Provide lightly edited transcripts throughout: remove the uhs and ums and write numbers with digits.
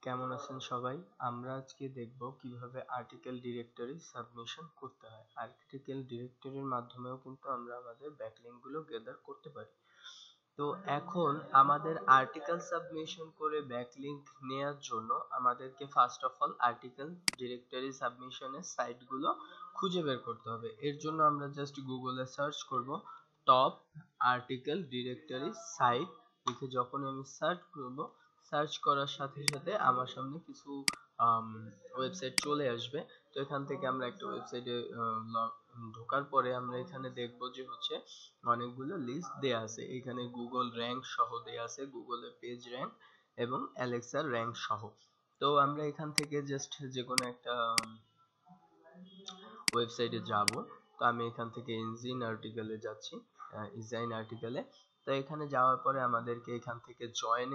কেমন আছেন সবাই? আমরা আজকে দেখব কিভাবে আর্টিকেল ডিরেক্টরি সাবমিশন করতে হয়। আর্টিকেল ডিরেক্টরির মাধ্যমেও কিন্তু আমরা আমাদের ব্যাকলিংক গুলো গেদার করতে পারি। তো এখন আমাদের আর্টিকেল সাবমিশন করে ব্যাকলিংক নেয়ার জন্য আমাদেরকে first of all article directory সাবমিশনের সাইট গুলো খুঁজে বের করতে হবে। এর জন্য আমরা জাস্ট গুগলে সার্চ করব টপ আর্টিকেল ডিরেক্টরি সাইট লিখে যখন আমি সার্চ করব, সার্চ করার সাথে সাথে আমার সামনে কিছু ওয়েবসাইট চলে আসবে। তো এখান থেকে আমরা একটা ওয়েবসাইটে ঢোকার পরে আমরা এখানে দেখব যে হচ্ছে অনেকগুলো লিস্ট দেয়া আছে। এখানে গুগল র্যাঙ্ক সহ দেয়া আছে, গুগলের পেজ র্যাঙ্ক এবং অ্যালেক্সার র্যাঙ্ক সহ। তো আমরা এখান থেকে জাস্ট যে কোনো একটা ওয়েবসাইটে যাব। তো আমি এখান থেকে ইঞ্জিন আর্টিকেলে যাচ্ছি, ইনজাইন আর্টিকেলে। তো এখানে যাওয়ার পরে আমাদেরকে এখান থেকে জয়েন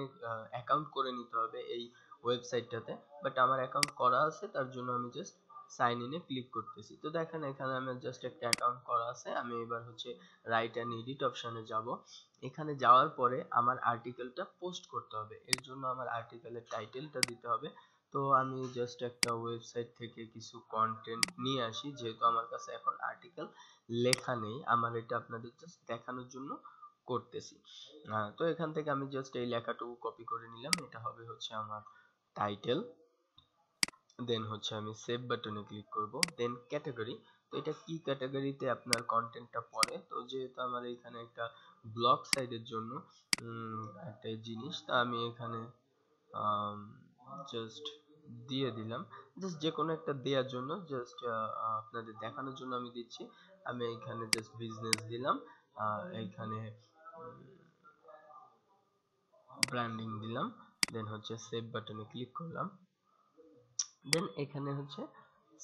অ্যাকাউন্ট করে নিতে হবে এই ওয়েবসাইটটাতে। বাট আমার অ্যাকাউন্ট করা আছে, তার জন্য আমি জাস্ট সাইন ইনে ক্লিক করতেছি। তো দেখেন এখানে আমার জাস্ট একটা অ্যাকাউন্ট করা আছে। আমি এবার হচ্ছে রাইট অ্যান্ড এডিট অপশনে যাব। এখানে যাওয়ার পরে আমার আর্টিকেলটা পোস্ট করতে হবে। এর জন্য আমার আর্টিকেলের টাইটেলটা দিতে হবে। তো আমি জাস্ট একটা ওয়েবসাইট থেকে কিছু কন্টেন্ট নিয়ে আসি, যেহেতু আমার কাছে এখন আর্টিকেল লেখা নেই, আমার এটা আপনাদের জাস্ট দেখানোর জন্য করতেছি। তো এখান থেকে আমি জাস্ট এই লেখাটুকু কপি করে নিলাম, এটা হবে হচ্ছে আমার টাইটেল। দেন হচ্ছে আমি সেভ বাটনে ক্লিক করব। দেন ক্যাটাগরি, তো এটা কি ক্যাটাগরিতে আপনার কন্টেন্টটা পড়ে। তো যেহেতু আমার এখানে একটা ব্লগ সাইটের জন্য একটা জিনিস, তা আমি এখানে জাস্ট দিয়ে দিলাম। জাস্ট যে কোনো একটা দেওয়ার জন্য, জাস্ট আপনাদের দেখানোর জন্য আমি দিচ্ছি। আমি এখানে জাস্ট বিজনেস দিলাম, এইখানে ব্র্যান্ডিং দিলাম। দেন হচ্ছে সেভ বাটনে ক্লিক করলাম। দেন এখানে হচ্ছে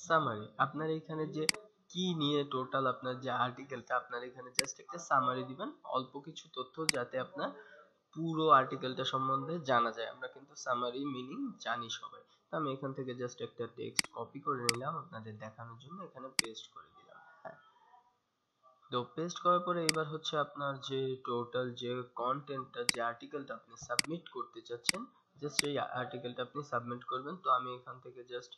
সামারি। আপনার এখানে যে কি নিয়ে টোটাল আপনার যে আর্টিকেলটা, আপনার এখানে জাস্ট একটা সামারি দিবেন, অল্প কিছু তথ্য, যাতে আপনার পুরো আর্টিকেলটা সম্বন্ধে জানা যায়। আমরা কিন্তু সামারি মিনিং জানি সবাই। তো আমি এখান থেকে জাস্ট একটা টেক্সট কপি করে নিলাম, আপনাদের দেখানোর জন্য এখানে পেস্ট করে দিলাম। হ্যাঁ, তো পেস্ট করার পরে এবার হচ্ছে আপনার যে টোটাল যে কন্টেন্টটা, যে আর্টিকেলটা আপনি সাবমিট করতে চাচ্ছেন, জাস্ট এই আর্টিকেলটা আপনি সাবমিট করবেন। তো আমি এখান থেকে জাস্ট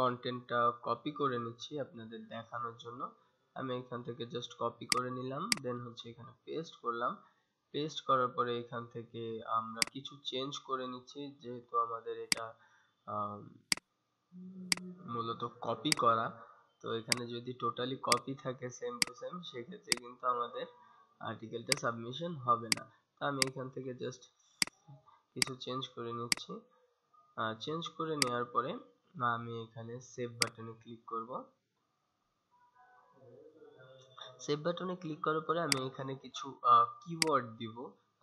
কন্টেন্টটা কপি করে নিচ্ছি আপনাদের দেখানোর জন্য। আমি এখান থেকে জাস্ট কপি করে নিলাম, দেন হচ্ছে এখানে পেস্ট করলাম। পেস্ট করার পরে এখান থেকে আমরা কিছু চেঞ্জ করে নিচ্ছি, যেহেতু আমাদের এটা মূলত কপি করা। তো এখানে যদি টোটালি কপি থাকে সেম টু সেম, সেক্ষেত্রে কিন্তু আমাদের আর্টিকেলটা সাবমিশন হবে না। তো আমি এখান থেকে জাস্ট কিছু চেঞ্জ করে নিচ্ছি। চেঞ্জ করে নেওয়ার পরে আমি এখানে সেভ বাটনে ক্লিক করব। সেভ বাটনে ক্লিক করার পরে আমি এখানে কিছু কিওয়ার্ড দিব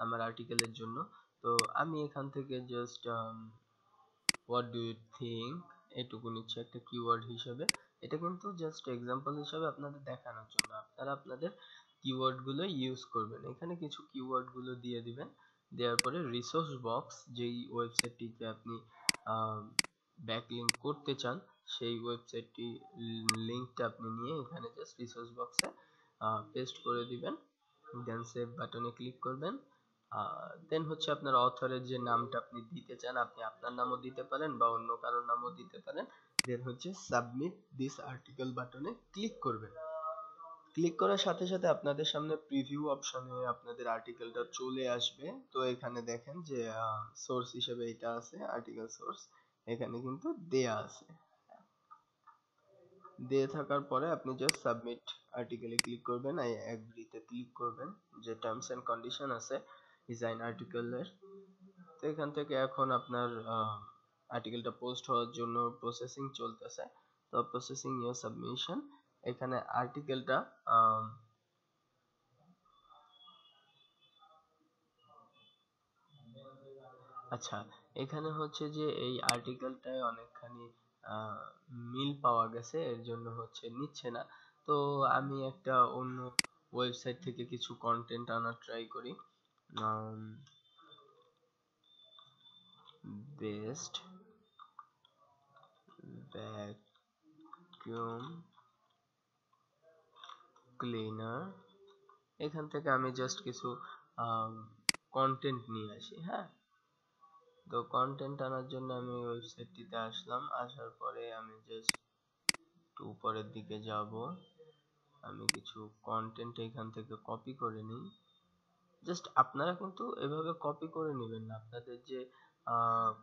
আমার আর্টিকেলের জন্য। তো আমি এখান থেকে just what do you think এটুকু নিচ্ছে একটা কিওয়ার্ড হিসেবে। এটা কিন্তু জাস্ট এক্সাম্পল হিসেবে আপনাদের দেখানোর জন্য, আপনারা আপনাদের কিওয়ার্ড গুলো ইউজ করবেন। এখানে কিছু কিওয়ার্ড গুলো দিয়ে দিবেন। দেওয়ার পরে রিসোর্স বক্স, যেই ওয়েবসাইটটিতে আপনি ব্যাকলিংক করতে চান, সেই ওয়েবসাইটটি লিংকটা আপনি নিয়ে এখানে জাস্ট রিসোর্স বক্সে পেস্ট করে দিবেন। দেন সেভ বাটনে ক্লিক করবেন। দেন হচ্ছে আপনার অথরের যে নামটা আপনি দিতে চান, আপনি আপনার নামও দিতে পারেন বা অন্য কারোর নামও দিতে পারেন। দেন হচ্ছে সাবমিট দিস আর্টিকেল বাটনে ক্লিক করবেন। ক্লিক করার সাথে সাথে আপনাদের সামনে প্রিভিউ অপশনে আপনাদের আর্টিকেলটা চলে আসবে। তো এখানে দেখেন যে সোর্স হিসেবে এটা আছে, আর্টিকেল সোর্স এখানে কিন্তু দেয়া আছে। দিয়ে থাকার পরে আপনি জাস্ট সাবমিট আর্টিকেলে ক্লিক করবেন, আই এগ্রিতে ক্লিক করবেন, যে টার্মস এন্ড কন্ডিশন আছে ডিজাইন আর্টিকেলের। তো এখান থেকে এখন আপনার আর্টিকেলটা পোস্ট হওয়ার জন্য প্রসেসিং চলতেছে। তো প্রসেসিং ইওর সাবমিশন, এখানে আর্টিকেলটা আচ্ছা, এখানে হচ্ছে যে এই আর্টিকেলটায় অনেকখানি আহ, মিল পাওয়া গেছে, এর জন্য হচ্ছে নিচ্ছে না। তো আমি একটা অন্য ওয়েবসাইট থেকে কিছু কন্টেন্ট আনার ট্রাই করি। বেস্ট ভ্যাকুয়াম ক্লিনার, এখান থেকে আমি জাস্ট কিছু কন্টেন্ট নিয়ে আসি। হ্যাঁ, তো কন্টেন্ট আনার জন্য আমি ওয়েবসাইটটিতে আসলাম, আসার পরে আমি জাস্ট একটু উপরের দিকে যাব, আমি কিছু কন্টেন্ট এখান থেকে কপি করে নিই। জাস্ট আপনারা কিন্তু এভাবে কপি করে নেবেন না, আপনাদের যে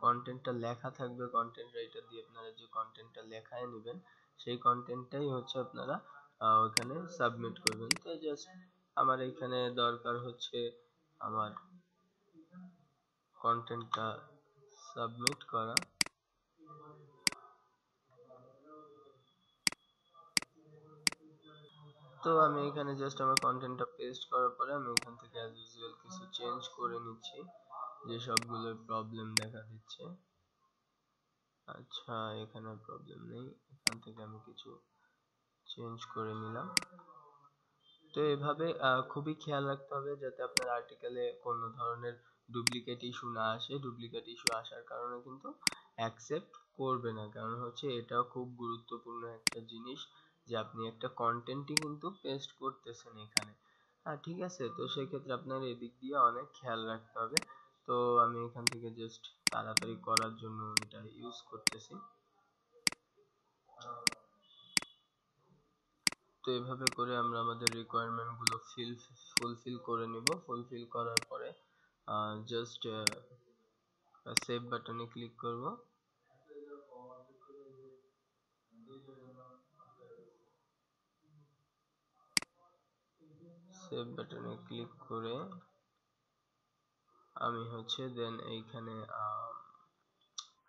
কন্টেন্টটা লেখা থাকবে, কন্টেন্ট রাইটার দিয়ে আপনারা যে কন্টেন্টটা লেখায় নেবেন, সেই কন্টেন্টটাই হচ্ছে আপনারা ওখানে সাবমিট করবেন। তো জাস্ট আমার এখানে দরকার হচ্ছে আমার কন্টেন্টটা সাবমিট করা। তো আমি এখানে জাস্ট আমার কন্টেন্টটা পেস্ট করার পরে আমি এখান থেকে অ্যাজ ইউজুয়াল কিছু চেঞ্জ করে নিচ্ছি যে সবগুলো প্রবলেম দেখা দিচ্ছে। আচ্ছা, এখানে প্রবলেম নেই, এখান থেকে আমি কিছু চেঞ্জ করে নিলাম। তো এভাবে খুবই খেয়াল রাখতে হবে যাতে আপনার আর্টিকেলে কোনো ধরনের ডুপ্লিকেট ইস্যু না আসে। ডুপ্লিকেট ইস্যু আসার কারণে কিন্তু অ্যাকসেপ্ট করবে না, কারণ হচ্ছে এটাও খুব গুরুত্বপূর্ণ একটা জিনিস যে আপনি একটা কন্টেন্টই কিন্তু পেস্ট করতেছেন এখানে। হ্যাঁ, ঠিক আছে, তো সেই ক্ষেত্রে আপনার এদিক দিয়ে অনেক খেয়াল রাখতে হবে। তো আমি এখান থেকে জাস্ট তাড়াতাড়ি করার জন্য এটা ইউজ করতেছি। তো এভাবে করে আমরা আমাদের রিকোয়ারমেন্ট গুলো ফুলফিল করে নিব। ফুলফিল করার পরে জাস্ট সেভ বাটনে ক্লিক করব। সেভ বাটনে ক্লিক করে আমি হচ্ছে দেন এইখানে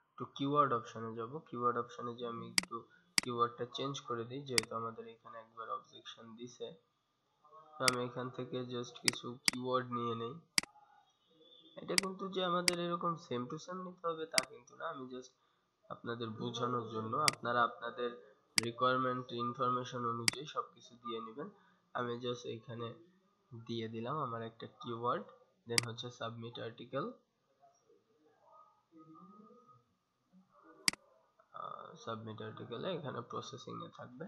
একটু কিওয়ার্ড অপশনে যাব। কিওয়ার্ড অপশনে যে আমি একটু কিওয়ার্ডটা চেঞ্জ করে দিই, যেহেতু আমাদের এখানে একবার অবজেকশন দিছে। তো আমি এখান থেকে জাস্ট কিছু কিওয়ার্ড নিয়ে নেই। এটা কিন্তু যে আমাদের এরকম সেম টু সেম নিতে হবে তা কিন্তু না, আমি জাস্ট আপনাদের বোঝানোর জন্য, আপনারা আপনাদের রিকোয়ারমেন্ট ইনফরমেশন অনুযায়ী সবকিছু দিয়ে নেবেন। আমি জাস্ট এইখানে দিয়ে দিলাম আমার একটা কিওয়ার্ড, দেন হচ্ছে সাবমিট আর্টিকেল। সাবমিট আর্টিকেলে এখানে প্রসেসিং এ থাকবে।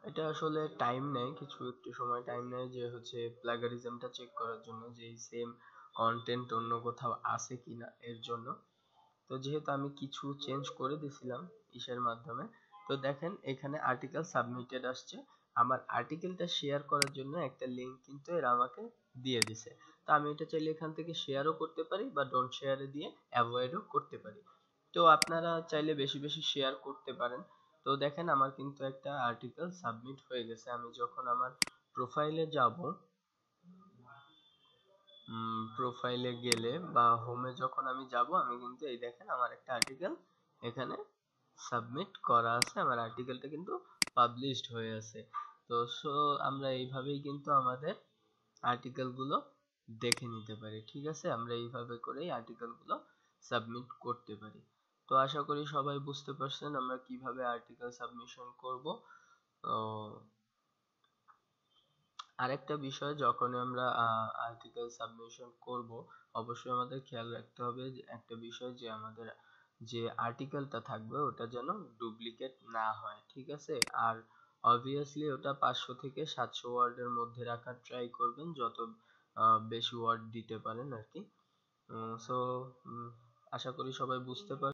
এটা আসলে টাইম নেয়, কিছু একটু সময় টাইম নেয়, যে হচ্ছে প্লাগারিজমটা চেক করার জন্য যে সেম কন্টেন্ট অন্য কোথাও আছে কিনা এর জন্য। তো যেহেতু আমি কিছু চেঞ্জ করে দিছিলাম ইসের মাধ্যমে, তো দেখেন এখানে আর্টিকেল সাবমিটেড আসছে। আমার আর্টিকেলটা শেয়ার করার জন্য একটা লিংক কিন্তু এরা আমাকে দিয়ে দিছে। তো আমি এটা চাইলে এখান থেকে শেয়ারও করতে পারি বা ডোন্ট শেয়ারে দিয়ে অ্যাভয়েডও করতে পারি। তো আপনারা চাইলে বেশি বেশি শেয়ার করতে পারেন। তো দেখেন আমার কিন্তু একটা আর্টিকেল সাবমিট হয়ে গেছে। আমি যখন আমার প্রোফাইলে যাব, প্রোফাইলে গেলে বা হোমে যখন আমি যাব, আমি কিন্তু এই দেখেন আমার একটা আর্টিকেল এখানে সাবমিট করা আছে, আমার আর্টিকেলটা কিন্তু পাবলিশড হয়ে আছে। তো আমরা এইভাবেই কিন্তু আমাদের আর্টিকেল গুলো দেখে নিতে পারি। ঠিক আছে, আমরা এইভাবে করেই আর্টিকেল গুলো সাবমিট করতে পারি। তো আশা করি সবাই বুঝতে পারছেন আমরা কিভাবে আর্টিকেল সাবমিশন করব। তো আরেকটা বিষয়, যখন আমরা আর্টিকেল সাবমিশন করব, অবশ্যই আমাদের খেয়াল রাখতে হবে যে একটা বিষয়, যে আমাদের যে আর্টিকেলটা থাকবে ওটা যেন ডুপ্লিকেট না হয়। ঠিক আছে, আর অবভিয়াসলি ওটা 500 থেকে 700 ওয়ার্ডের মধ্যে রাখার ট্রাই করবেন, যত বেশি ওয়ার্ড দিতে পারেন আর কি। সো আশা করি সবাই বুঝতে পারছেন।